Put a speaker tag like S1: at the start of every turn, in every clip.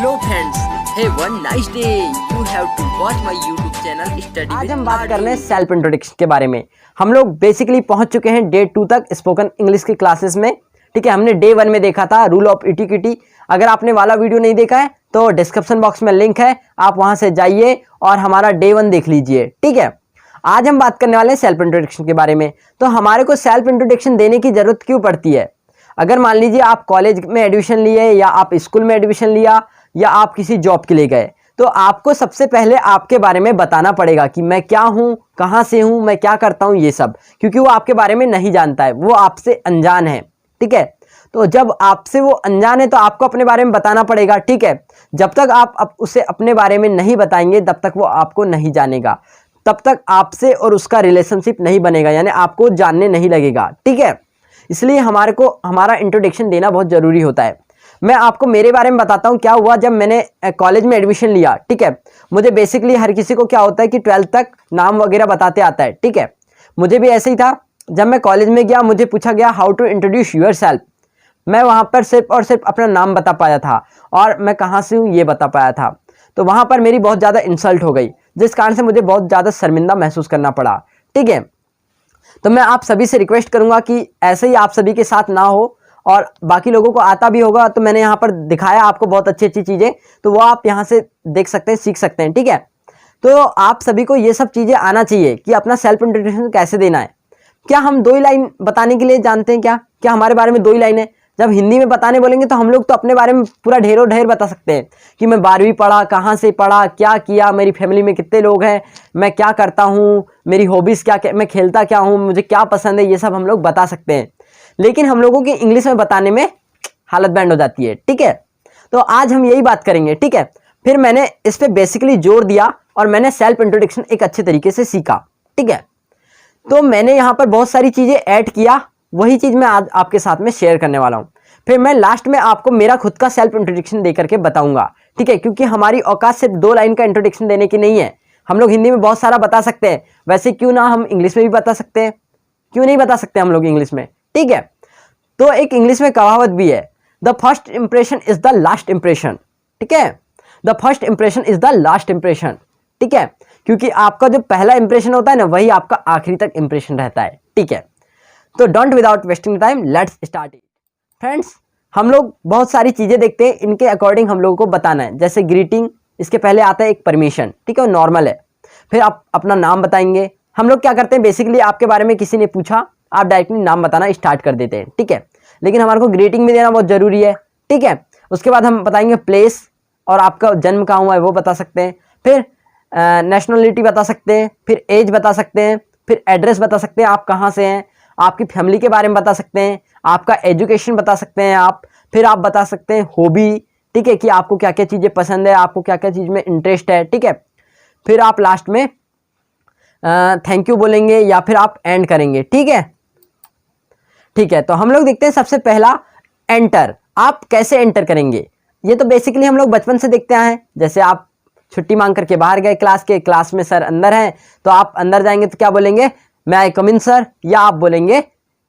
S1: Hello friends, hey one nice day. You have to watch my YouTube channel Study
S2: आज
S1: with
S2: हम बात
S1: RD.
S2: कर रहे हैं सेल्फ इंट्रोडक्शन के बारे में। हम लोग बेसिकली पहुंच चुके हैं डे 2 तक स्पोकन इंग्लिश की क्लासेस में। ठीक है, हमने डे 1 में देखा था रूल ऑफ इटिक्विटी। अगर आपने वाला वीडियो नहीं देखा है तो डिस्क्रिप्शन बॉक्स में लिंक है, आप वहां से जाइए और हमारा डे 1 देख लीजिए। ठीक है, आज हम बात करने वाले हैं सेल्फ इंट्रोडक्शन के बारे में। तो हमारे को सेल्फ इंट्रोडक्शन देने की जरूरत क्यों पड़ती है? अगर मान लीजिए आप कॉलेज में एडमिशन लिए या आप स्कूल में एडमिशन लिया या आप किसी जॉब के लिए गए, तो आपको सबसे पहले आपके बारे में बताना पड़ेगा कि मैं क्या हूं, कहां से हूं, मैं क्या करता हूं, ये सब। क्योंकि वो आपके बारे में नहीं जानता है, वो आपसे अनजान है। ठीक है, तो जब आपसे वो अनजान है तो आपको अपने बारे में बताना पड़ेगा। ठीक है, जब तक आप उसे अपने बारे में नहीं बताएंगे तब तक वो आपको नहीं जानेगा, तब तक आपसे और उसका रिलेशनशिप नहीं बनेगा, यानी आपको जानने नहीं लगेगा। ठीक है, इसलिए हमारे को हमारा इंट्रोडक्शन देना बहुत ज़रूरी होता है। मैं आपको मेरे बारे में बताता हूँ क्या हुआ जब मैंने कॉलेज में एडमिशन लिया। ठीक है, मुझे बेसिकली हर किसी को क्या होता है कि 12th तक नाम वगैरह बताते आता है। ठीक है, मुझे भी ऐसे ही था। जब मैं कॉलेज में गया मुझे पूछा गया how to introduce yourself. मैं वहाँ पर सिर्फ और सिर्फ अपना नाम बता पाया था और मैं कहाँ से हूँ ये बता पाया था। तो वहाँ पर मेरी बहुत ज़्यादा इंसल्ट हो गई, जिस कारण से मुझे बहुत ज़्यादा शर्मिंदा महसूस करना पड़ा। ठीक है, तो मैं आप सभी से रिक्वेस्ट करूंगा कि ऐसे ही आप सभी के साथ ना हो, और बाकी लोगों को आता भी होगा तो मैंने यहाँ पर दिखाया आपको बहुत अच्छी अच्छी चीज़ें, तो वो आप यहाँ से देख सकते हैं, सीख सकते हैं। ठीक है, तो आप सभी को ये सब चीज़ें आना चाहिए कि अपना सेल्फ इंट्रोडक्शन कैसे देना है। क्या हम 2 ही लाइन बताने के लिए जानते हैं? क्या हमारे बारे में 2 ही लाइन है? जब हिंदी में बताने बोलेंगे तो हम लोग तो अपने बारे में पूरा ढेरों ढेर बता सकते हैं कि मैं 12वीं पढ़ा, कहाँ से पढ़ा, क्या किया, मेरी फैमिली में कितने लोग हैं, मैं क्या करता हूँ, मेरी हॉबीज़ क्या, मैं खेलता क्या हूँ, मुझे क्या पसंद है, ये सब हम लोग बता सकते हैं। लेकिन हम लोगों की इंग्लिश में बताने में हालत बैंड हो जाती है। ठीक है, तो आज हम यही बात करेंगे। ठीक है, फिर मैंने इस पर बेसिकली जोर दिया और मैंने सेल्फ इंट्रोडक्शन एक अच्छे तरीके से सीखा। ठीक है, तो मैंने यहाँ पर बहुत सारी चीज़ें ऐड किया, वही चीज़ मैं आज आपके साथ में शेयर करने वाला हूँ। फिर मैं लास्ट में आपको मेरा खुद का सेल्फ इंट्रोडक्शन दे करके बताऊंगा। ठीक है, क्योंकि हमारी औकात सिर्फ 2 लाइन का इंट्रोडक्शन देने की नहीं है। हम लोग हिंदी में बहुत सारा बता सकते हैं, वैसे क्यों ना हम इंग्लिश में भी बता सकते हैं, क्यों नहीं बता सकते हम लोग इंग्लिश में। ठीक है, तो एक इंग्लिश में कहावत भी है, the first impression is the last impression. ठीक है, the first impression is the last impression. ठीक है, क्योंकि आपका जो पहला इंप्रेशन होता है ना, वही आपका आखिरी तक इंप्रेशन रहता है। ठीक है, तो don't without wasting time, let's start it. Friends, हम लोग बहुत सारी चीज़ें देखते हैं, इनके अकॉर्डिंग हम लोगों को बताना है। जैसे ग्रीटिंग, इसके पहले आता है एक परमिशन। ठीक है, वो नॉर्मल है। फिर आप अपना नाम बताएंगे। हम लोग क्या करते हैं, बेसिकली आपके बारे में किसी ने पूछा, आप डायरेक्टली नाम बताना स्टार्ट कर देते हैं। ठीक है, लेकिन हमारे को ग्रीटिंग भी देना बहुत ज़रूरी है। ठीक है, उसके बाद हम बताएंगे प्लेस, और आपका जन्म कहाँ हुआ है वो बता सकते हैं। फिर नेशनलिटी बता सकते हैं, फिर एज बता सकते हैं, फिर एड्रेस बता सकते हैं, आप कहाँ से हैं, आपकी फैमिली के बारे में बता सकते हैं, आपका एजुकेशन बता सकते हैं आप। फिर आप बता सकते हैं हॉबी। ठीक है, कि आपको क्या क्या चीज़ें पसंद है, आपको क्या क्या चीज़ में इंटरेस्ट है। ठीक है, फिर आप लास्ट में थैंक यू बोलेंगे या फिर आप एंड करेंगे। ठीक है, ठीक है, तो हम लोग देखते हैं सबसे पहला एंटर। आप कैसे एंटर करेंगे, ये तो बेसिकली हम लोग बचपन से देखते आए हैं। जैसे आप छुट्टी मांग करके बाहर गए क्लास में सर अंदर हैं, तो आप अंदर जाएंगे तो क्या बोलेंगे, मैं आई कम इन सर, या आप बोलेंगे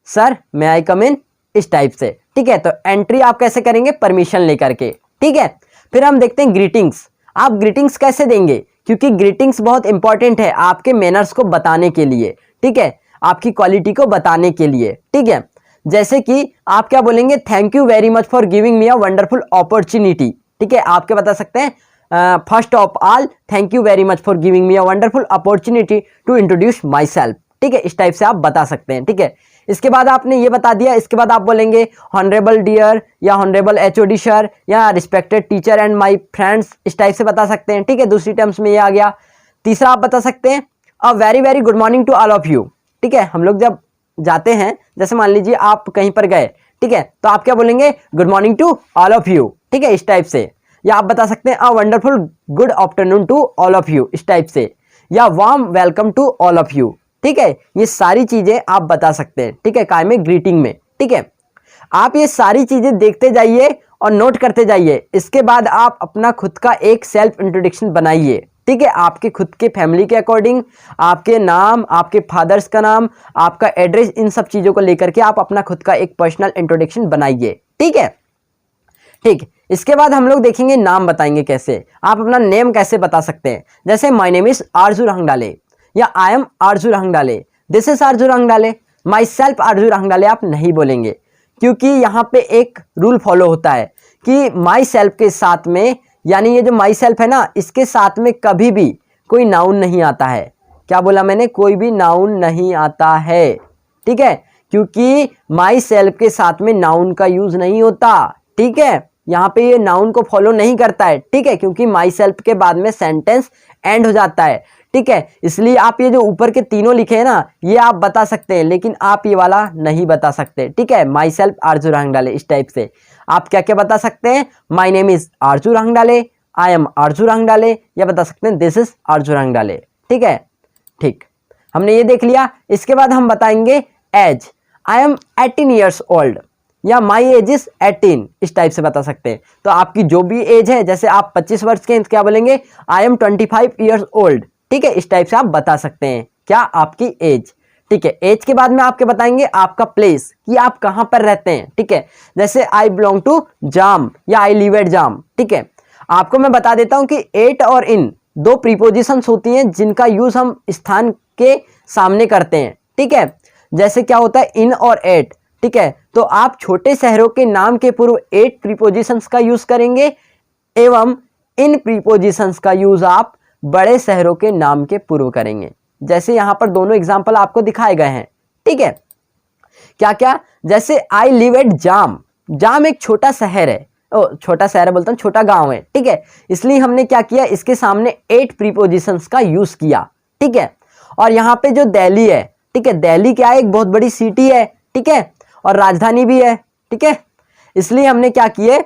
S2: सर मैं आई कम इन, इस टाइप से। ठीक है, तो एंट्री आप कैसे करेंगे, परमिशन लेकर के। ठीक है, फिर हम देखते हैं ग्रीटिंग्स। आप ग्रीटिंग्स कैसे देंगे, क्योंकि ग्रीटिंग्स बहुत इंपॉर्टेंट है आपके मैनर्स को बताने के लिए। ठीक है, आपकी क्वालिटी को बताने के लिए। ठीक है, जैसे कि आप क्या बोलेंगे, thank you very much for giving me a wonderful opportunity. ठीक है, आप क्या बता सकते हैं, first of all thank you very much for giving me a wonderful opportunity to introduce myself. ठीक है, इस टाइप से आप बता सकते हैं। ठीक है, इसके बाद आपने ये बता दिया, इसके बाद आप बोलेंगे हॉनरेबल डियर, या हॉनरेबल एचओडी सर, या respected teacher and my friends, इस टाइप से बता सकते हैं। ठीक है, दूसरी टर्म्स में ये आ गया। तीसरा आप बता सकते हैं a very very good morning to all of you. ठीक है, हम लोग जब जाते हैं, जैसे मान लीजिए आप कहीं पर गए, ठीक है, तो आप क्या बोलेंगे, good morning to all of you. ठीक है, इस टाइप से। या आप बता सकते हैं a wonderful good afternoon to all of you, इस टाइप से। या warm welcome to all of you. ठीक है, ये सारी चीजें आप बता सकते हैं। ठीक है, काय में, ग्रीटिंग में। ठीक है, आप ये सारी चीजें देखते जाइए और नोट करते जाइए। इसके बाद आप अपना खुद का एक सेल्फ इंट्रोडक्शन बनाइए। ठीक है, आपके खुद के फैमिली के अकॉर्डिंग, आपके नाम, आपके फादर्स का नाम, आपका एड्रेस, इन सब चीज़ों को लेकर के आप अपना खुद का एक पर्सनल इंट्रोडक्शन बनाइए। ठीक है, ठीक। इसके बाद हम लोग देखेंगे नाम बताएंगे कैसे, आप अपना नेम कैसे बता सकते हैं। जैसे माय नेम इज आरजू रंगडाले या I am Aarzoo रंगडाले, this is Aarzoo रंगडाले, my self आरजू रंगडाले आप नहीं बोलेंगे, क्योंकि यहाँ पे एक रूल फॉलो होता है कि माई सेल्फ के साथ में, यानी ये जो माई सेल्फ है ना, इसके साथ में कभी भी कोई नाउन नहीं आता है। क्या बोला मैंने, कोई भी नाउन नहीं आता है, ठीक है, क्योंकि माई सेल्फ के साथ में नाउन का यूज नहीं होता, ठीक है, यहाँ पे ये नाउन को फॉलो नहीं करता है, ठीक है, क्योंकि माई सेल्फ के बाद में सेंटेंस एंड हो जाता है, ठीक है। इसलिए आप ये जो ऊपर के तीनों लिखे हैं ना, ये आप बता सकते हैं, लेकिन आप ये वाला नहीं बता सकते, ठीक है। माई सेल्फ आरजू रंगडाले, इस टाइप से आप क्या क्या बता सकते हैं, my name is Aarzoo रंगडाले, I am आरजू रंगडाले, या बता सकते हैं दिस इज आरजू रंगडाले, ठीक है। ठीक, हमने ये देख लिया। इसके बाद हम बताएंगे age, I am 18 years old या माई एज इज 18, इस टाइप से बता सकते हैं। तो आपकी जो भी एज है, जैसे आप 25 वर्ष के हैं, क्या बोलेंगे, आई एम 25 ईयर्स ओल्ड, ठीक है, इस टाइप से आप बता सकते हैं क्या आपकी एज, ठीक है। एज के बाद में आपके बताएंगे आपका प्लेस, कि आप कहाँ पर रहते हैं, ठीक है। जैसे आई बिलोंग टू जाम या आई लिव एट जाम, ठीक है। आपको मैं बता देता हूँ कि एट और इन दो प्रीपोजिशंस होती हैं जिनका यूज हम स्थान के सामने करते हैं, ठीक है। जैसे क्या होता है, इन और एट, ठीक है। तो आप छोटे शहरों के नाम के पूर्व एट प्रीपोजिशंस का यूज करेंगे एवं इन प्रीपोजिशंस का यूज आप बड़े शहरों के नाम के पूर्व करेंगे। जैसे यहाँ पर दोनों एग्जाम्पल आपको दिखाए गए हैं, ठीक है। क्या क्या, जैसे आई लिव एट जाम, जाम एक छोटा शहर है, छोटा शहर बोलता हूँ, छोटा गांव है, ठीक है। इसलिए हमने क्या किया, इसके सामने एट प्रीपोजिशंस का यूज किया, ठीक है। और यहाँ पे जो दिल्ली है, ठीक है, दिल्ली क्या है, एक बहुत बड़ी सिटी है, ठीक है, और राजधानी भी है, ठीक है। इसलिए हमने क्या किए,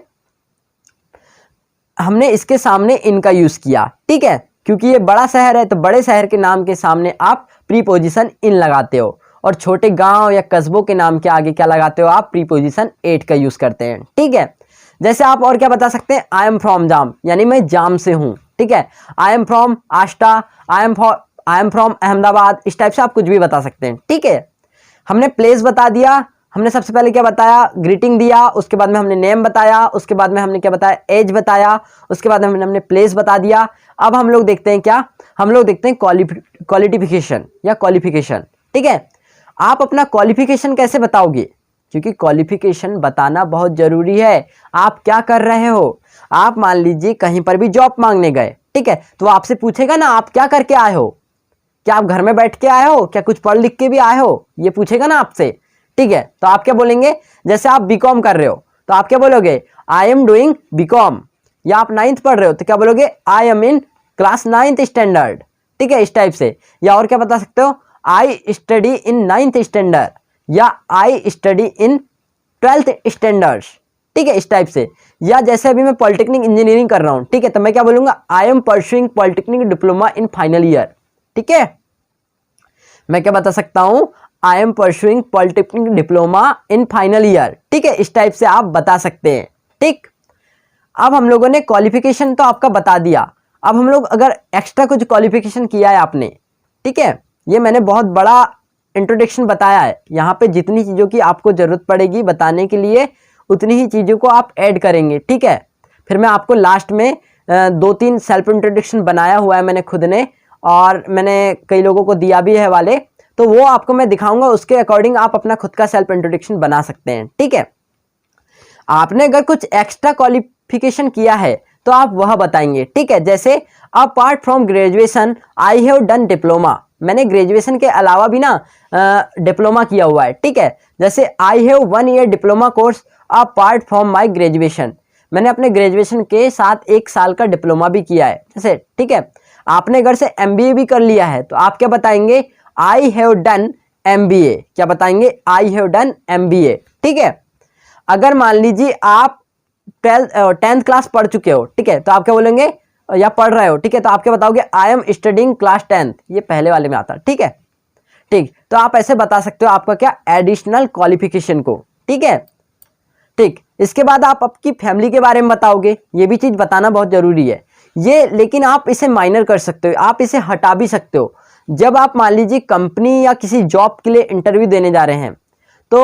S2: हमने इसके सामने इनका यूज किया, ठीक है, क्योंकि ये बड़ा शहर है, तो बड़े शहर के नाम के सामने आप प्रीपोजिशन इन लगाते हो, और छोटे गांव या कस्बों के नाम के आगे क्या लगाते हो, आप प्रीपोजिशन एट का यूज करते हैं, ठीक है। जैसे आप और क्या बता सकते हैं, आई एम फ्रॉम जाम, यानी मैं जाम से हूं, ठीक है। I am from Ashta, I am from Ahmedabad, इस टाइप से आप कुछ भी बता सकते हैं, ठीक है। हमने प्लेस बता दिया, हमने सबसे पहले क्या बताया, ग्रीटिंग दिया, उसके बाद में हमने नेम बताया, उसके बाद में हमने क्या बताया, एज बताया, उसके बाद में हमने प्लेस बता दिया। अब हम लोग देखते हैं क्या, हम लोग देखते हैं क्वालिफिकेशन या क्वालिफिकेशन, ठीक है। आप अपना क्वालिफिकेशन कैसे बताओगे, क्योंकि क्वालिफिकेशन बताना बहुत जरूरी है। आप क्या कर रहे हो, आप मान लीजिए कहीं पर भी जॉब मांगने गए, ठीक है, तो आपसे पूछेगा ना आप क्या करके आए हो, क्या आप घर में बैठ के आए हो, क्या कुछ पढ़ लिख के भी आए हो, ये पूछेगा ना आपसे, ठीक है। तो आप क्या बोलेंगे, जैसे आप बीकॉम कर रहे हो तो आप क्या बोलोगे, आई एम डूइंग बीकॉम, या आप 9th पढ़ रहे हो तो क्या बोलोगे, I am in class 9th standard, ठीक है, इस टाइप से। या और क्या बता सकते हो, I study in 9th standard या I study in 12th standard, ठीक है, इस टाइप से। या जैसे अभी मैं पॉलिटेक्निक इंजीनियरिंग कर रहा हूं, ठीक है, तो मैं क्या बोलूंगा, I am pursuing polytechnic diploma in final year, ठीक है। मैं क्या बता सकता हूं, I am pursuing polytechnic diploma in final year, ठीक है, इस टाइप से आप बता सकते हैं, ठीक। अब हम लोगों ने क्वालिफिकेशन तो आपका बता दिया, अब हम लोग अगर एक्स्ट्रा कुछ क्वालिफिकेशन किया है आपने, ठीक है, ये मैंने बहुत बड़ा इंट्रोडक्शन बताया है, यहाँ पे जितनी चीज़ों की आपको ज़रूरत पड़ेगी बताने के लिए उतनी ही चीज़ों को आप ऐड करेंगे, ठीक है। फिर मैं आपको लास्ट में 2-3 सेल्फ इंट्रोडक्शन बनाया हुआ है मैंने खुद ने, और मैंने कई लोगों को दिया भी है वाले, तो वो आपको मैं दिखाऊंगा, उसके अकॉर्डिंग आप अपना खुद का सेल्फ इंट्रोडक्शन बना सकते हैं, ठीक है। आपने अगर कुछ एक्स्ट्रा क्वालिफिकेशन किया है तो आप वह बताएंगे, ठीक है। जैसे apart from graduation I have done diploma, मैंने ग्रेजुएशन के अलावा भी ना डिप्लोमा किया हुआ है, ठीक है। जैसे I have 1 year diploma course apart from my graduation, मैंने अपने ग्रेजुएशन के साथ 1 साल का डिप्लोमा भी किया है, जैसे, ठीक है। आपने अगर से MBA भी कर लिया है तो आप क्या बताएंगे, आई हैव डन MBA, क्या बताएंगे, आई हैव डन MBA, ठीक है। अगर मान लीजिए आप 10th क्लास पढ़ चुके हो, ठीक है, तो आप क्या बोलेंगे, या पढ़ रहे हो, ठीक है, तो आप क्या बताओगे, I am studying class 10th, ये पहले वाले में आता है, ठीक है, ठीक। तो आप ऐसे बता सकते हो आपका क्या, एडिशनल क्वालिफिकेशन को, ठीक है, ठीक। इसके बाद आप आपकी फैमिली के बारे में बताओगे, ये भी चीज़ बताना बहुत ज़रूरी है ये, लेकिन आप इसे माइनर कर सकते हो, आप इसे हटा भी सकते हो। जब आप मान लीजिए कंपनी या किसी जॉब के लिए इंटरव्यू देने जा रहे हैं तो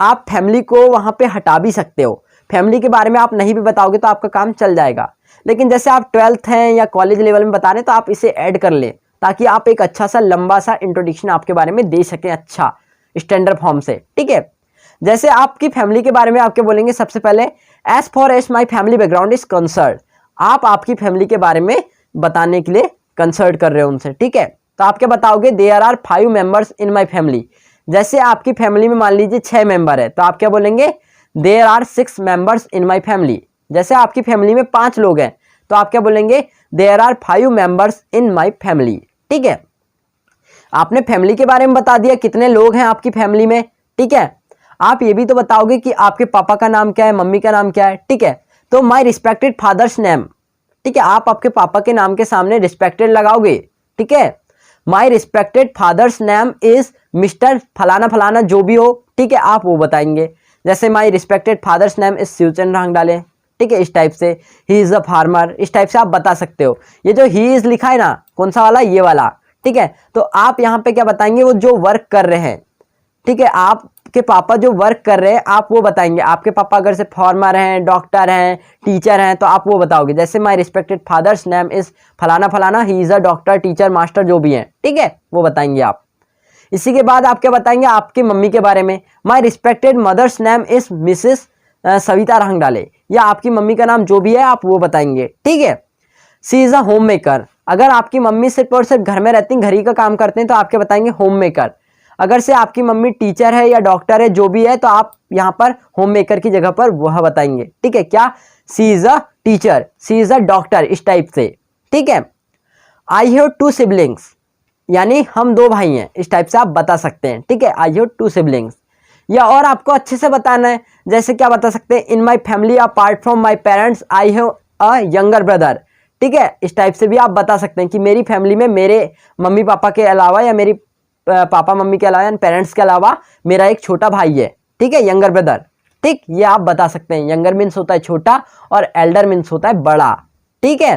S2: आप फैमिली को वहाँ पे हटा भी सकते हो। फैमिली के बारे में आप नहीं भी बताओगे तो आपका काम चल जाएगा। लेकिन जैसे आप 12th हैं या कॉलेज लेवल में बता रहे हैं तो आप इसे ऐड कर लें, ताकि आप एक अच्छा सा लंबा सा इंट्रोडक्शन आपके बारे में दे सकें अच्छा स्टैंडर्ड फॉर्म से, ठीक है। जैसे आपकी फैमिली के बारे में आपके बोलेंगे सबसे पहले, as for as my family background is concern. आप आपकी फैमिली के बारे में बताने के लिए कंसल्ट कर रहे हो उनसे, ठीक है। तो आप क्या बताओगे, there are 5 members in my family. जैसे आपकी फैमिली में मान लीजिए 6 मेंबर है तो आप क्या बोलेंगे, there are 6 members in my family. जैसे आपकी फैमिली में 5 लोग हैं तो आप क्या बोलेंगे, there are 5 members in my family, ठीक है। आपने फैमिली के बारे में बता दिया कितने लोग हैं आपकी फैमिली में, ठीक है। आप ये भी तो बताओगे कि आपके पापा का नाम क्या है, मम्मी का नाम क्या है, ठीक है। तो माई रिस्पेक्टेड फादर्स नेम, ठीक है, आप आपके पापा के नाम के सामने रिस्पेक्टेड लगाओगे, ठीक है। My respected father's name is Mr फलाना फलाना, जो भी हो, ठीक है, आप वो बताएंगे। जैसे my respected father's name is Shivchandra Hangdale, ठीक है, इस टाइप से। ही इज अ फार्मर, इस टाइप से आप बता सकते हो। ये जो ही इज लिखा है ना, कौन सा वाला, ये वाला, ठीक है। तो आप यहाँ पे क्या बताएंगे, वो जो वर्क कर रहे हैं, ठीक है, आपके पापा जो वर्क कर रहे हैं आप वो बताएंगे। आपके पापा अगर से फार्मर हैं, डॉक्टर हैं, टीचर हैं तो आप वो बताओगे। जैसे my respected father's name is फलाना फलाना, ही is a doctor, teacher, master, जो भी हैं, ठीक है, वो बताएंगे आप। इसी के बाद आप क्या बताएंगे आपकी मम्मी के बारे में, my respected mother's name is Mrs Savita Rangdale, या आपकी मम्मी का नाम जो भी है आप वो बताएंगे, ठीक है। सी इज अ होम मेकर, अगर आपकी मम्मी सिर्फ और सिर्फ घर में रहती हैं, घर ही का काम करते हैं तो आप क्या बताएंगे, होम मेकर। अगर से आपकी मम्मी टीचर है या डॉक्टर है, जो भी है, तो आप यहाँ पर होम मेकर की जगह पर वह बताएंगे, ठीक है। क्या, she is a teacher, she is a doctor, इस टाइप से, ठीक है। आई हैव 2 सिबलिंग्स, यानी हम 2 भाई हैं, इस टाइप से आप बता सकते हैं, ठीक है। आई हैव 2 सिबलिंग्स। या और आपको अच्छे से बताना है, जैसे क्या बता सकते हैं, in my family apart from my parents I have a younger brother, ठीक है। इस टाइप से भी आप बता सकते हैं कि मेरी फैमिली में मेरे मम्मी पापा के अलावा या मेरी पापा मम्मी के अलावा या पेरेंट्स के अलावा मेरा एक छोटा भाई है, ठीक है, यंगर ब्रदर, ठीक, ये आप बता सकते हैं। यंगर मीन्स होता है छोटा और एल्डर मीन्स होता है बड़ा, ठीक है,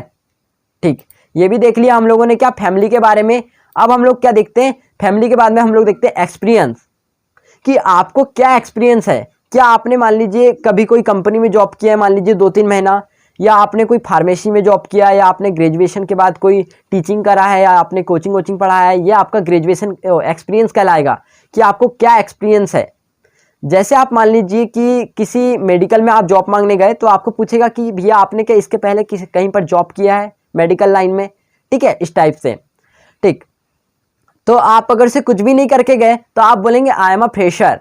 S2: ठीक। ये भी देख लिया हम लोगों ने क्या, फैमिली के बारे में। अब हम लोग क्या देखते हैं, फैमिली के बाद में हम लोग देखते हैं एक्सपीरियंस, कि आपको क्या एक्सपीरियंस है। क्या आपने मान लीजिए कभी कोई कंपनी में जॉब किया है, मान लीजिए 2-3 महीना, या आपने कोई फार्मेसी में जॉब किया है, या आपने ग्रेजुएशन के बाद कोई टीचिंग करा है, या आपने कोचिंग वोचिंग पढ़ा है, ये आपका ग्रेजुएशन एक्सपीरियंस कहलाएगा कि आपको क्या एक्सपीरियंस है। जैसे आप मान लीजिए कि किसी मेडिकल में आप जॉब मांगने गए तो आपको पूछेगा कि भैया आपने क्या इसके पहले किसी कहीं पर जॉब किया है मेडिकल लाइन में, ठीक है, इस टाइप से, ठीक। तो आप अगर से कुछ भी नहीं करके गए तो आप बोलेंगे आई एम अ फ्रेशर,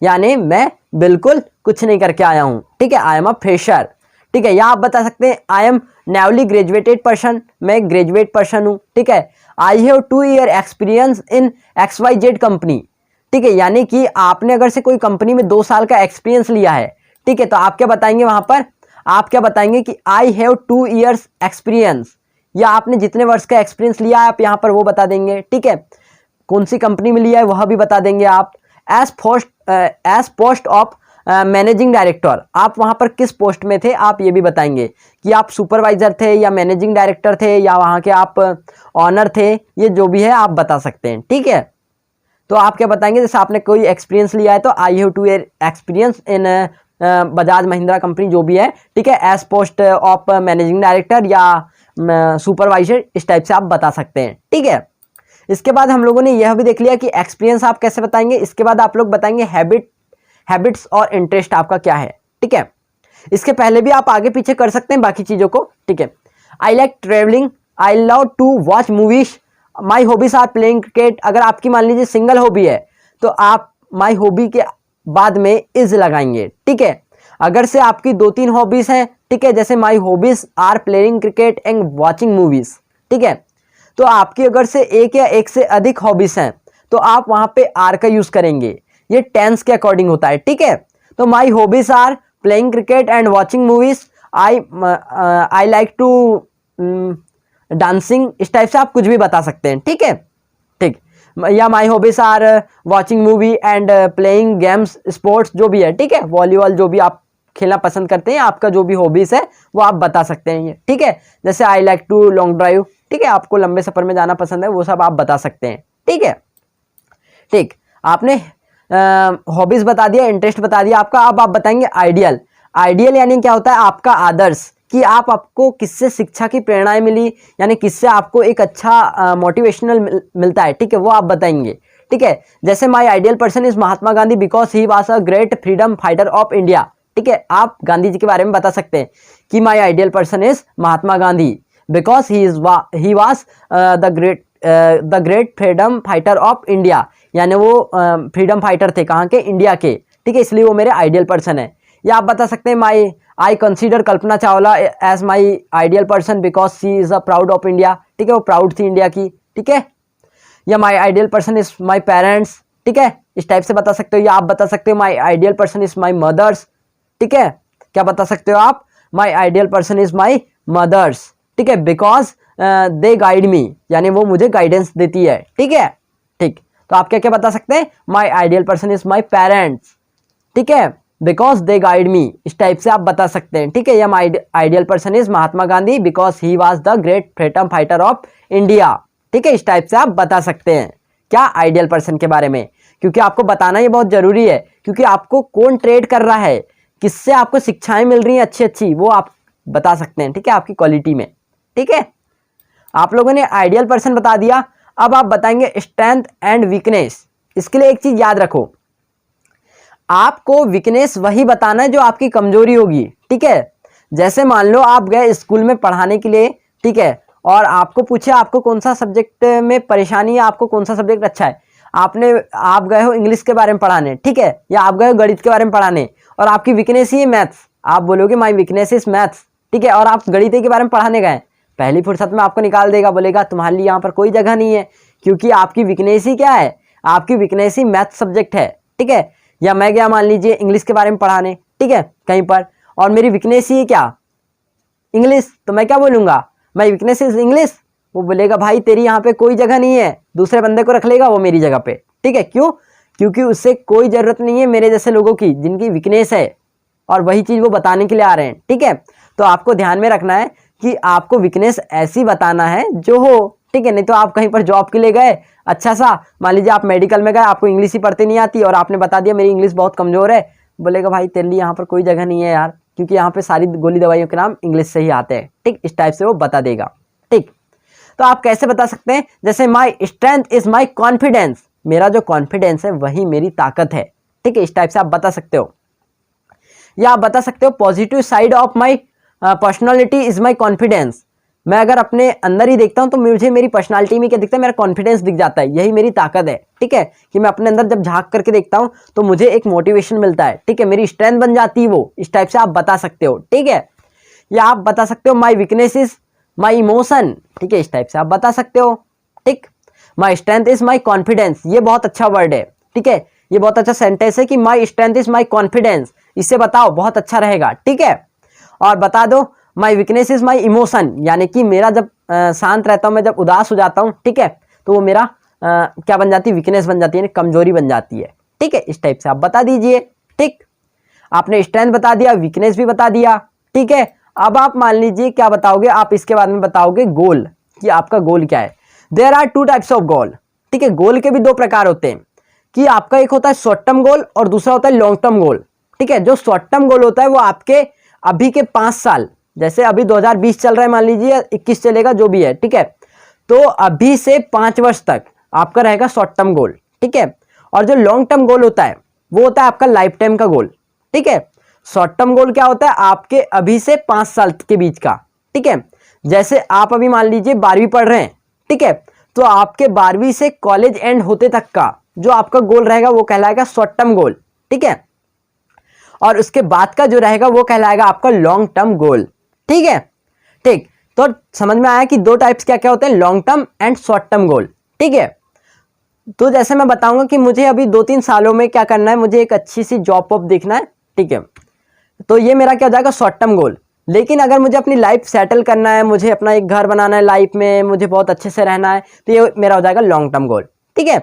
S2: यानी मैं बिल्कुल कुछ नहीं करके आया हूं, ठीक है, आई एम अ फ्रेशर, ठीक है। या आप बता सकते हैं I am newly graduated person, मैं ग्रेजुएट पर्सन हूं, ठीक है। आई have 2 year experience in XYZ company, ठीक है, यानी कि आपने अगर से कोई कंपनी में 2 साल का एक्सपीरियंस लिया है, ठीक है। तो आप क्या बताएंगे वहां पर, आप क्या बताएंगे कि आई हैव 2 ईयर्स एक्सपीरियंस, या आपने जितने वर्ष का एक्सपीरियंस लिया है आप यहाँ पर वो बता देंगे, ठीक है। कौन सी कंपनी में लिया है वह भी बता देंगे आप। As post of managing director, आप वहाँ पर किस पोस्ट में थे आप ये भी बताएंगे, कि आप सुपरवाइजर थे या मैनेजिंग डायरेक्टर थे या वहाँ के आप ऑनर थे, ये जो भी है आप बता सकते हैं, ठीक है। तो आप क्या बताएंगे, जैसे आपने कोई एक्सपीरियंस लिया है तो I have 2 year experience in Bajaj Mahindra company, जो भी है, ठीक है, as post of managing director या सुपरवाइजर, इस टाइप से आप बता सकते हैं, ठीक है। इसके बाद हम लोगों ने यह भी देख लिया कि एक्सपीरियंस आप कैसे बताएंगे। इसके बाद आप लोग बताएंगे हैबिट्स और इंटरेस्ट आपका क्या है, ठीक है। इसके पहले भी आप आगे पीछे कर सकते हैं बाकी चीज़ों को, ठीक है। I like travelling, I love to watch movies, my hobbies are playing cricket. अगर आपकी मान लीजिए सिंगल हॉबी है तो आप माई हॉबी के बाद में इज लगाएंगे, ठीक है। अगर से आपकी 2-3 हॉबीज हैं, ठीक है, जैसे my hobbies are playing cricket and watching movies, ठीक है। तो आपकी अगर से एक या एक से अधिक हॉबीज हैं तो आप वहां पे आर का यूज करेंगे, ये टेंस के अकॉर्डिंग होता है, ठीक है। तो my hobbies are playing cricket and watching movies, I like to dancing, इस टाइप से आप कुछ भी बता सकते हैं, ठीक है, ठीक। या my hobbies are watching movie and playing games sports, जो भी है, ठीक है, वॉलीबॉल जो भी आप खेलना पसंद करते हैं, आपका जो भी हॉबीज है वो आप बता सकते हैं, ये ठीक है। जैसे I like to long drive, ठीक है, आपको लंबे सफर में जाना पसंद है, वो सब आप बता सकते हैं, ठीक है, ठीक। आपने हॉबीज बता दिया, इंटरेस्ट बता दिया आपका। अब आप बताएंगे आइडियल। आइडियल यानी क्या होता है, आपका आदर्श, कि आपको किससे शिक्षा की प्रेरणाएं मिली, यानी किससे आपको एक अच्छा मोटिवेशनल मिलता है, ठीक है, वो आप बताएंगे, ठीक है। जैसे my ideal person is Mahatma Gandhi because he was a great freedom fighter of India, ठीक है, आप गांधी जी के बारे में बता सकते हैं कि my ideal person is Mahatma Gandhi because he was the great freedom fighter of India, यानी वो फ्रीडम फाइटर थे, कहाँ के, इंडिया के, ठीक है, इसलिए वो मेरे आइडियल पर्सन है। या आप बता सकते हैं I consider Kalpana Chawla as my ideal person because she is a proud of India, ठीक है, वो प्राउड थी इंडिया की, ठीक है। या माई ideal person is my parents, ठीक है, इस टाइप से बता सकते हो। या आप बता सकते हो my ideal person is my mothers, ठीक है, क्या बता सकते हो आप, my ideal person is my mothers, ठीक है, बिकॉज दे गाइड मी, यानी वो मुझे गाइडेंस देती है, ठीक है, ठीक। तो आप क्या क्या बता सकते हैं, माई ideal person is my parents, ठीक है, बिकॉज दे गाइड मी, इस टाइप से आप बता सकते हैं, ठीक है। या माई ideal person is Mahatma Gandhi because he was the great freedom fighter of India, ठीक है, इस टाइप से आप बता सकते हैं क्या, आइडियल पर्सन के बारे में, क्योंकि आपको बताना ये बहुत जरूरी है, क्योंकि आपको कौन ट्रेड कर रहा है, किससे आपको शिक्षाएं मिल रही हैं अच्छी अच्छी, वो आप बता सकते हैं, ठीक है, आपकी क्वालिटी में, ठीक है। आप लोगों ने आइडियल पर्सन बता दिया, अब आप बताएंगे स्ट्रेंथ एंड वीकनेस। इसके लिए एक चीज याद रखो, आपको वीकनेस वही बताना है जो आपकी कमजोरी होगी, ठीक है। जैसे मान लो आप गए स्कूल में पढ़ाने के लिए, ठीक है, और आपको पूछे आपको कौन सा सब्जेक्ट में परेशानी है, आपको कौन सा सब्जेक्ट अच्छा है, आप गए हो इंग्लिश के बारे में पढ़ाने, ठीक है, या आप गए हो गणित के बारे में पढ़ाने, और आपकी वीकनेस ही है मैथ्स, आप बोलोगे माई वीकनेस इज मैथ्स, ठीक है, और आप गणित के बारे में पढ़ाने गए, पहली फुर्सत में आपको निकाल देगा, बोलेगा तुम्हारे लिए यहाँ पर कोई जगह नहीं है, क्योंकि आपकी वीकनेस ही क्या है, आपकी वीकनेस ही मैथ सब्जेक्ट है, ठीक है। या मैं गया मान लीजिए इंग्लिश के बारे में पढ़ाने, ठीक है, कहीं पर, और मेरी वीकनेस ही है क्या, इंग्लिश, तो मैं क्या बोलूँगा, माई वीकनेस इज इंग्लिश, वो बोलेगा भाई तेरी यहाँ पे कोई जगह नहीं है, दूसरे बंदे को रख लेगा वो मेरी जगह पे, ठीक है, क्यों, क्योंकि उससे कोई ज़रूरत नहीं है मेरे जैसे लोगों की जिनकी वीकनेस है, और वही चीज़ वो बताने के लिए आ रहे हैं, ठीक है। तो आपको ध्यान में रखना है कि आपको वीकनेस ऐसी बताना है जो हो, ठीक है, नहीं तो आप कहीं पर जॉब के लिए गए, अच्छा सा मान लीजिए आप मेडिकल में गए, आपको इंग्लिश ही पढ़ते नहीं आती, और आपने बता दिया मेरी इंग्लिश बहुत कमज़ोर है, बोलेगा भाई तेरे लिए यहाँ पर कोई जगह नहीं है यार, क्योंकि यहाँ पे सारी गोली दवाइयों के नाम इंग्लिश से ही आते हैं, ठीक, इस टाइप से वो बता देगा, ठीक। तो आप कैसे बता सकते हैं, जैसे my strength is my confidence, मेरा जो कॉन्फिडेंस है वही मेरी ताकत है, ठीक है, इस टाइप से आप बता सकते हो। या आप बता सकते हो positive side of my personality is my confidence, मैं अगर अपने अंदर ही देखता हूं तो मुझे मेरी पर्सनालिटी में क्या दिखता है, मेरा कॉन्फिडेंस दिख जाता है, यही मेरी ताकत है, ठीक है, कि मैं अपने अंदर जब झांक करके देखता हूं तो मुझे एक मोटिवेशन मिलता है, ठीक है, मेरी स्ट्रेंथ बन जाती है वो, इस टाइप से आप बता सकते हो, ठीक है। या आप बता सकते हो my weakness is my emotion, ठीक है, इस टाइप से आप बता सकते हो, ठीक। My strength is my confidence, ये बहुत अच्छा वर्ड है, ठीक है, ये बहुत अच्छा सेंटेंस है कि my strength is my confidence, इससे बताओ बहुत अच्छा रहेगा, ठीक है। और बता दो my weakness is my emotion, यानी कि मेरा जब शांत रहता हूँ, मैं जब उदास हो जाता हूँ, ठीक है, तो वो मेरा क्या बन जाती है, वीकनेस बन जाती है, यानी कमजोरी बन जाती है, ठीक है, इस टाइप से आप बता दीजिए, ठीक। आपने स्ट्रेंथ बता दिया, वीकनेस भी बता दिया, ठीक है। अब आप मान लीजिए क्या बताओगे, आप इसके बाद में बताओगे गोल, कि आपका गोल क्या है। There are two types of goal, ठीक है, गोल के भी दो प्रकार होते हैं, कि आपका एक होता है शॉर्ट टर्म गोल और दूसरा होता है लॉन्ग टर्म गोल, ठीक है। जो शॉर्ट टर्म गोल होता है वो आपके अभी के 5 साल, जैसे अभी 2020 चल रहा है, मान लीजिए 21 चलेगा, जो भी है, ठीक है, तो अभी से 5 वर्ष तक आपका रहेगा शॉर्ट टर्म गोल, ठीक है। और जो लॉन्ग टर्म गोल होता है वो होता है आपका लाइफ टाइम का गोल, ठीक है। शॉर्ट टर्म गोल क्या होता है, आपके अभी से 5 साल के बीच का, ठीक है। जैसे आप अभी मान लीजिए 12वीं पढ़ रहे हैं, ठीक है, तो आपके 12वीं से कॉलेज एंड होते तक का जो आपका गोल रहेगा वो कहलाएगा शॉर्ट टर्म गोल, ठीक है। और उसके बाद का जो रहेगा वो कहलाएगा आपका लॉन्ग टर्म गोल, ठीक है, ठीक। तो समझ में आया कि दो टाइप्स क्या क्या होते हैं, long term and short term गोल, ठीक है। तो जैसे मैं बताऊंगा कि मुझे अभी 2-3 सालों में क्या करना है, मुझे एक अच्छी सी जॉब वॉब देखना है, ठीक है, तो ये मेरा क्या हो जाएगा शॉर्ट टर्म गोल। लेकिन अगर मुझे अपनी लाइफ सेटल करना है, मुझे अपना एक घर बनाना है लाइफ में, मुझे बहुत अच्छे से रहना है, तो ये मेरा हो जाएगा लॉन्ग टर्म गोल, ठीक है।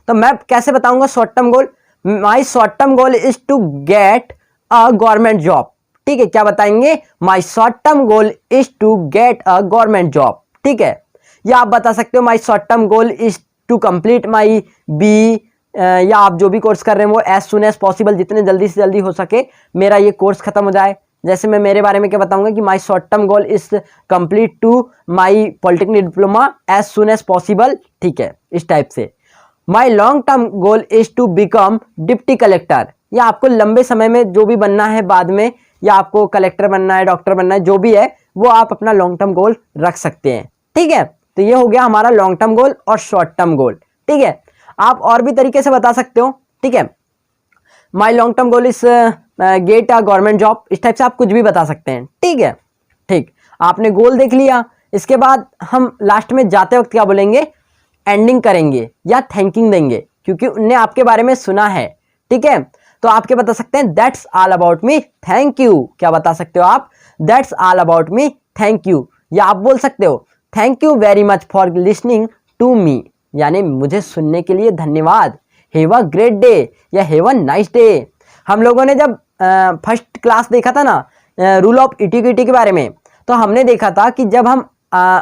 S2: तो मैं कैसे बताऊंगा short term goal, my short term goal is to get a government job, ठीक है, क्या बताएंगे, my short term goal is to get a government job, ठीक है। या आप बता सकते हो my short term goal is to complete my B, या आप जो भी कोर्स कर रहे हैं वो एज सुन एज पॉसिबल, जितने जल्दी से जल्दी हो सके मेरा ये कोर्स खत्म हो जाए, जैसे मैं मेरे बारे में क्या बताऊंगा कि my short term goal is complete to my polytechnic diploma as soon as possible, ठीक है, इस टाइप से। My long term goal is to become deputy collector, या आपको लंबे समय में जो भी बनना है बाद में, या आपको कलेक्टर बनना है, डॉक्टर बनना है, जो भी है वो आप अपना लॉन्ग टर्म गोल रख सकते हैं, ठीक है। तो ये हो गया हमारा लॉन्ग टर्म गोल और शॉर्ट टर्म गोल, ठीक है। आप और भी तरीके से बता सकते हो, ठीक है। माई long term goal is get a government job, इस टाइप से आप कुछ भी बता सकते हैं, ठीक है। ठीक, आपने गोल देख लिया। इसके बाद हम लास्ट में जाते वक्त क्या बोलेंगे, एंडिंग करेंगे या थैंकिंग देंगे, क्योंकि उनने आपके बारे में सुना है, ठीक है। तो आप क्या बता सकते हैं, that's all about me, thank you. क्या बता सकते हो आप, that's all about me, thank you. या आप बोल सकते हो thank you very much for listening to me, यानी मुझे सुनने के लिए धन्यवाद। हैव अ ग्रेट डे या हैव अ नाइस डे। हम लोगों ने जब फर्स्ट क्लास देखा था ना रूल ऑफ इटिक्विटी के बारे में, तो हमने देखा था कि जब हम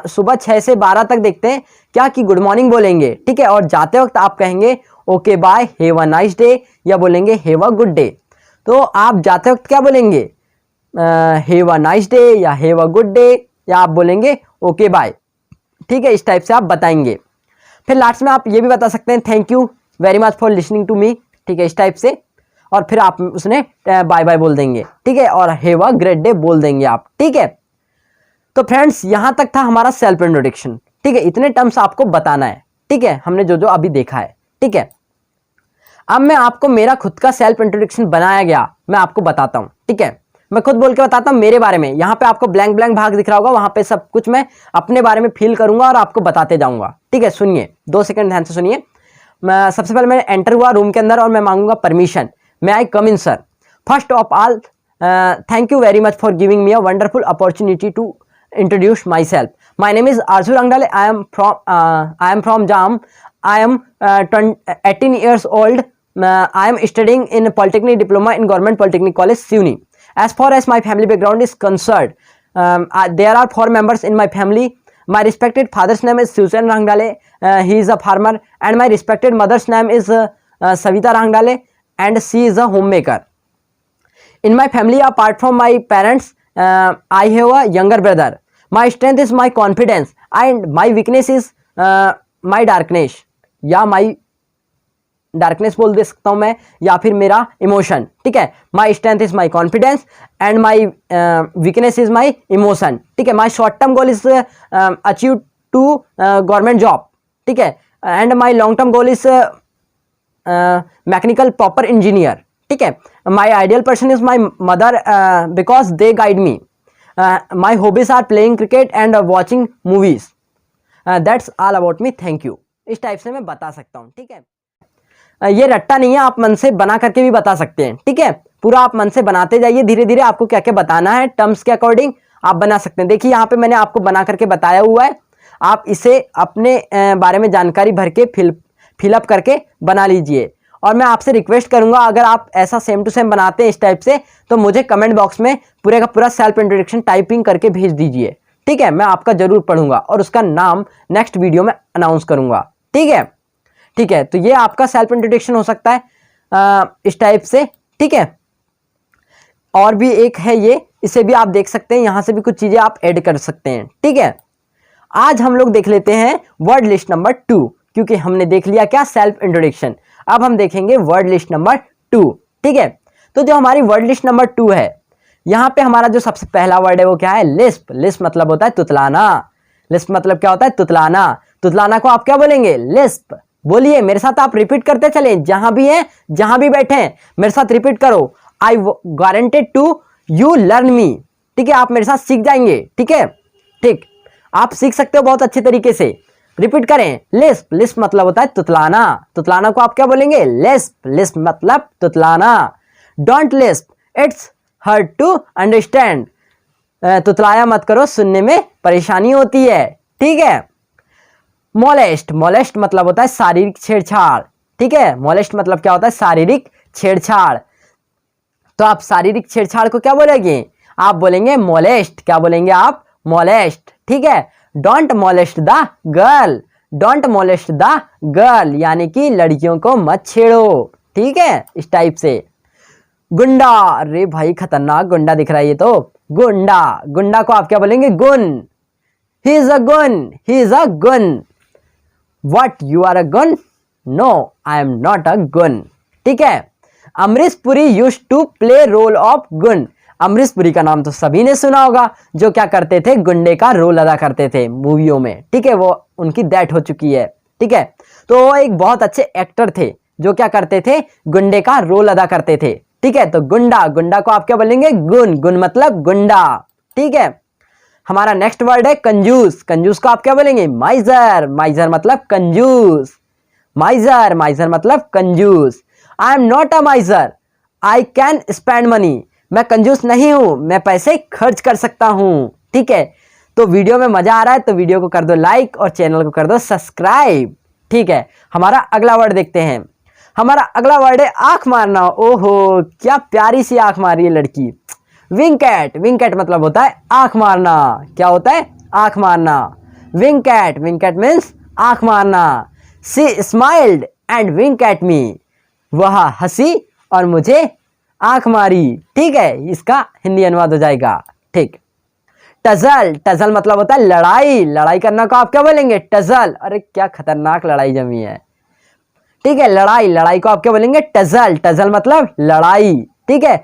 S2: सुबह 6 से 12 तक देखते हैं क्या कि गुड मॉर्निंग बोलेंगे, ठीक है, और जाते वक्त आप कहेंगे okay bye, have a nice day, या बोलेंगे हैव अ गुड डे। तो आप जाते वक्त क्या बोलेंगे, हैव अ नाइस डे या हैव अ गुड डे, या आप बोलेंगे ओके बाय, ठीक है, इस टाइप से आप बताएंगे। फिर लास्ट में आप ये भी बता सकते हैं thank you very much for listening to me, ठीक है, इस टाइप से, और फिर आप उसने बाय बाय बोल देंगे, ठीक है, और हैव अ ग्रेट डे बोल देंगे आप, ठीक है। तो फ्रेंड्स यहां तक था हमारा सेल्फ इंट्रोडक्शन, ठीक है, इतने टर्म्स आपको बताना है, ठीक है, हमने जो जो अभी देखा है, ठीक है। अब मैं आपको मेरा खुद का सेल्फ इंट्रोडक्शन बनाया गया मैं आपको बताता हूं, ठीक है। मैं खुद बोल के बताता हूं मेरे बारे में। यहाँ पे आपको ब्लैंक ब्लैंक भाग दिख रहा होगा, वहां पे सब कुछ मैं अपने बारे में फील करूंगा और आपको बताते जाऊंगा, ठीक है। सुनिए, 2 सेकंड ध्यान से सुनिए। मैं सबसे पहले मैं एंटर हुआ रूम के अंदर और मैं मांगूंगा permission, may I come in sir. First of all thank you very much for giving me a wonderful opportunity to introduce myself. My name is Arzu Rangdale. I am from Jam. I am 18 years old. I am studying in Polytechnic Diploma in Government Polytechnic College, Siuni. As far as my family background is concerned, there are 4 members in my family. My respected father's name is Susan Rangdale. He is a farmer, and my respected mother's name is Savita Rangdale, and she is a homemaker. In my family, apart from my parents, I have a younger brother. My strength is my confidence and my weakness is my darkness, या my darkness बोल दे सकता हूँ मैं, या फिर मेरा emotion, ठीक है। My strength is my confidence and my weakness is my emotion, ठीक है। My short term goal is achieve to government job, ठीक है, and my long term goal is mechanical proper engineer, ठीक है। My ideal person is my mother because they guide me. My hobbies are playing cricket and watching movies. That's all about me. Thank you. इस type से मैं बता सकता हूँ, ठीक है। ये रट्टा नहीं है, आप मन से बना करके भी बता सकते हैं, ठीक है। पूरा आप मन से बनाते जाइए, धीरे धीरे आपको क्या क्या बताना है टर्म्स के अकॉर्डिंग आप बना सकते हैं। देखिए यहाँ पे मैंने आपको बना करके बताया हुआ है, आप इसे अपने बारे में जानकारी भर के फिलअप करके बना लीजिए। और मैं आपसे रिक्वेस्ट करूंगा अगर आप ऐसा सेम टू सेम बनाते हैं इस टाइप से, तो मुझे कमेंट बॉक्स में पूरे का पूरा सेल्फ इंट्रोडक्शन टाइपिंग करके भेज दीजिए, ठीक है। मैं आपका जरूर पढ़ूंगा और उसका नाम नेक्स्ट वीडियो में अनाउंस करूंगा, ठीक है। ठीक है, तो ये आपका सेल्फ इंट्रोडक्शन हो सकता है इस टाइप से, ठीक है। और भी एक है ये, इसे भी आप देख सकते हैं, यहां से भी कुछ चीजें आप ऐड कर सकते हैं, ठीक है। आज हम लोग देख लेते हैं वर्ड लिस्ट नंबर 2, क्योंकि हमने देख लिया क्या, सेल्फ इंट्रोडक्शन। अब हम देखेंगे वर्ड लिस्ट नंबर 2, ठीक है। तो जो हमारी वर्ड लिस्ट नंबर 2 है, यहां पे हमारा जो सबसे पहला वर्ड है वो क्या है, लिस्प। लिस्प मतलब होता है तुतलाना। लिस्प मतलब क्या होता है, तुतलाना। तुतलाना को आप क्या बोलेंगे, लिस्प। बोलिए मेरे साथ, आप रिपीट करते चले, जहां भी हैं, जहां भी बैठे हैं, मेरे साथ रिपीट करो। आई गारंटेड टू यू लर्न मी, ठीक है। आप मेरे साथ सीख जाएंगे, ठीक है। ठीक, आप सीख सकते हो बहुत अच्छे तरीके से। रिपीट करें, लिस्प। लिस्प मतलब होता है तुतलाना। तुतलाना को आप क्या बोलेंगे, लिस्प। लिस्प मतलब तुतलाना। Don't lisp, it's hard to understand. तुतलाया मत करो, सुनने में परेशानी होती है, ठीक है। मोलेस्ट। मोलेस्ट मतलब होता है शारीरिक छेड़छाड़, ठीक है। मोलेस्ट मतलब क्या होता है, शारीरिक छेड़छाड़। तो आप शारीरिक छेड़छाड़ को क्या बोलेंगे, आप बोलेंगे मोलेस्ट। क्या बोलेंगे आप, मोलेस्ट, ठीक है। Don't molest the girl. Don't molest the girl यानी कि लड़कियों को मत छेड़ो, ठीक है, इस टाइप से। गुंडा, अरे भाई खतरनाक गुंडा दिख रहा है ये तो। गुंडा, गुंडा को आप क्या बोलेंगे? गुन। ही इज अ गुन, ही इज अ गुन। What, you are a goon? No, I am not a goon. ठीक है। Amrish Puri used to play role of goon. Amrish Puri का नाम तो सभी ने सुना होगा, जो क्या करते थे? गुंडे का रोल अदा करते थे मूवियों में। ठीक है, वो उनकी डेथ हो चुकी है। ठीक है, तो वो एक बहुत अच्छे एक्टर थे जो क्या करते थे? गुंडे का रोल अदा करते थे। ठीक है, तो गुंडा, गुंडा को आप क्या बोलेंगे? गुन। गुन मतलब गुंडा। ठीक है, हमारा नेक्स्ट वर्ड है कंजूस। कंजूस को आप क्या बोलेंगे? माइजर। माइजर मतलब कंजूस। माइजर, माइजर मतलब कंजूस। आई am not a माइजर, I can spend money. मैं कंजूस नहीं हूं, मैं पैसे खर्च कर सकता हूं। ठीक है, तो वीडियो में मजा आ रहा है तो वीडियो को कर दो लाइक और चैनल को कर दो सब्सक्राइब। ठीक है, हमारा अगला वर्ड देखते हैं। हमारा अगला वर्ड है आंख मारना। ओहो, क्या प्यारी सी आंख मारी है लड़की। विंकैट। विंकैट मतलब होता है आंख मारना। क्या होता है? आंख मारना। विंकैट, विंकैट मीन्स आंख मारना। She smiled and wink at me. वह हंसी और मुझे आंख मारी। ठीक है, इसका हिंदी अनुवाद हो जाएगा। ठीक। टजल, टजल मतलब होता है लड़ाई। लड़ाई करना को आप क्या बोलेंगे? टजल। अरे क्या खतरनाक लड़ाई जमी है। ठीक है, लड़ाई, लड़ाई को आप क्या बोलेंगे? टजल। टजल मतलब लड़ाई। ठीक है,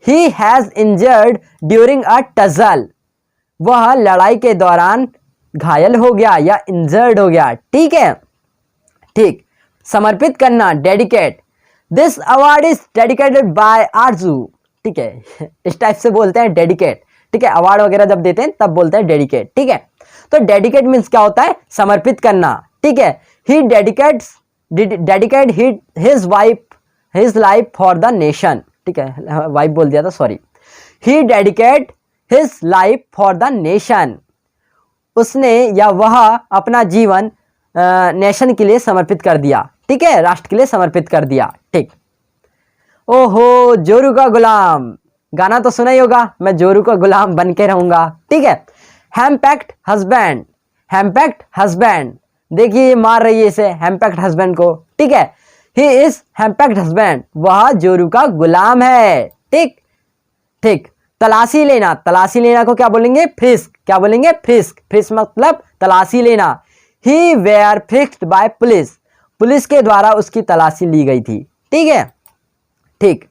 S2: he has injured during a tussle. वह लड़ाई के दौरान घायल हो गया या इंजर्ड हो गया। ठीक है। ठीक। समर्पित करना, dedicate. This award is dedicated by Aarzoo. ठीक है, इस टाइप से बोलते हैं डेडिकेट। ठीक है, अवार्ड वगैरह जब देते हैं तब बोलते हैं डेडिकेट। ठीक है, तो डेडिकेट मीन्स क्या होता है? समर्पित करना। ठीक है, he dedicate his life for the nation. ठीक है, वाइफ बोल दिया था, sorry. He dedicate his life for the nation. उसने या वह अपना जीवन नेशन के लिए समर्पित कर दिया। ठीक है, राष्ट्र के लिए समर्पित कर दिया। ठीक। ओहो, जोरू का गुलाम, गाना तो सुना ही होगा, मैं जोरू का गुलाम बन के रहूंगा। ठीक है। हैम्पैक्ट हस्बैंड, हैम्पैक्ट हस्बैंड, देखिए ये मार रही है इसे, हैम्पैक्ट हस्बैंड को। ठीक है, ही इज हैम्पैक्ट हस्बैंड, वह जोरू का गुलाम है। ठीक। ठीक। तलाशी लेना, तलाशी लेना को क्या बोलेंगे? फ्रिस्क। क्या बोलेंगे? फ्रिस्क। फ्रिस्क मतलब तलाशी लेना। ही वेयर फ्रिस्क्ड बाय पुलिस, पुलिस के द्वारा उसकी तलाशी ली गई थी। ठीक है। ठीक।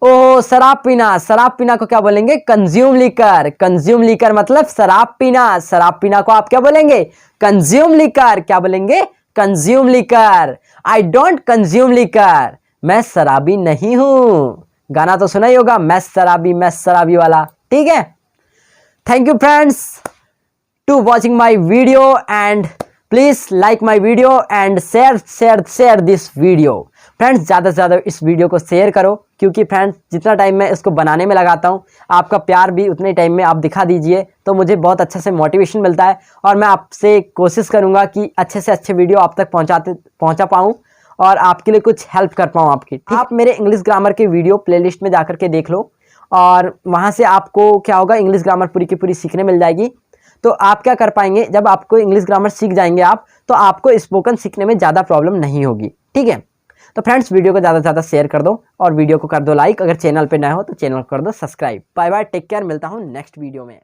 S2: ओ, शराब पीना, शराब पीना को क्या बोलेंगे? Consume liquor. कंज्यूम लीकर मतलब शराब पीना। शराब पीना को आप क्या बोलेंगे? Consume liquor. क्या बोलेंगे? Consume liquor. I don't consume liquor, मैं शराबी नहीं हूं। गाना तो सुना ही होगा, मैं शराबी वाला। ठीक है। Thank you friends to watching my video and please like my video and share this video. Friends, ज़्यादा से ज़्यादा इस वीडियो को शेयर करो, क्योंकि फ्रेंड्स जितना टाइम मैं इसको बनाने में लगाता हूँ, आपका प्यार भी उतने टाइम में आप दिखा दीजिए तो मुझे बहुत अच्छे से मोटिवेशन मिलता है और मैं आपसे कोशिश करूँगा कि अच्छे से अच्छे वीडियो आप तक पहुँचा पाऊँ और आपके लिए कुछ हेल्प कर पाऊँ आपकी। आप मेरे इंग्लिश ग्रामर के वीडियो प्लेलिस्ट में जाकर के देख लो और वहाँ से आपको क्या होगा, इंग्लिश ग्रामर पूरी की पूरी सीखने मिल जाएगी। तो आप क्या कर पाएंगे, जब आपको इंग्लिश ग्रामर सीख जाएंगे आप, तो आपको स्पोकन सीखने में ज़्यादा प्रॉब्लम नहीं होगी। ठीक है। तो फ्रेंड्स, वीडियो को ज़्यादा से ज़्यादा शेयर कर दो और वीडियो को कर दो लाइक। अगर चैनल पे नए हो तो चैनल को कर दो subscribe. Bye bye, take care, मिलता हूँ नेक्स्ट वीडियो में।